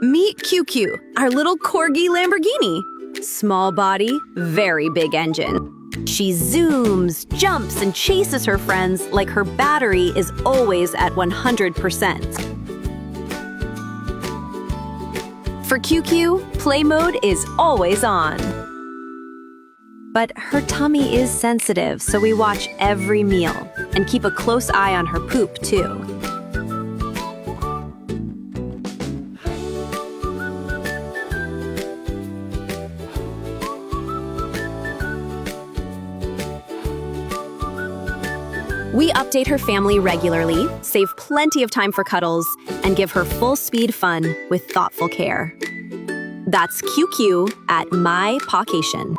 Meet QQ, our little Corgi Lamborghini. Small body, very big engine. She zooms, jumps, and chases her friends like her battery is always at 100%. For QQ, play mode is always on. But her tummy is sensitive, so we watch every meal and keep a close eye on her poop, too. We update her family regularly, save plenty of time for cuddles, and give her full-speed fun with thoughtful care. That's QQ at my Pawcation.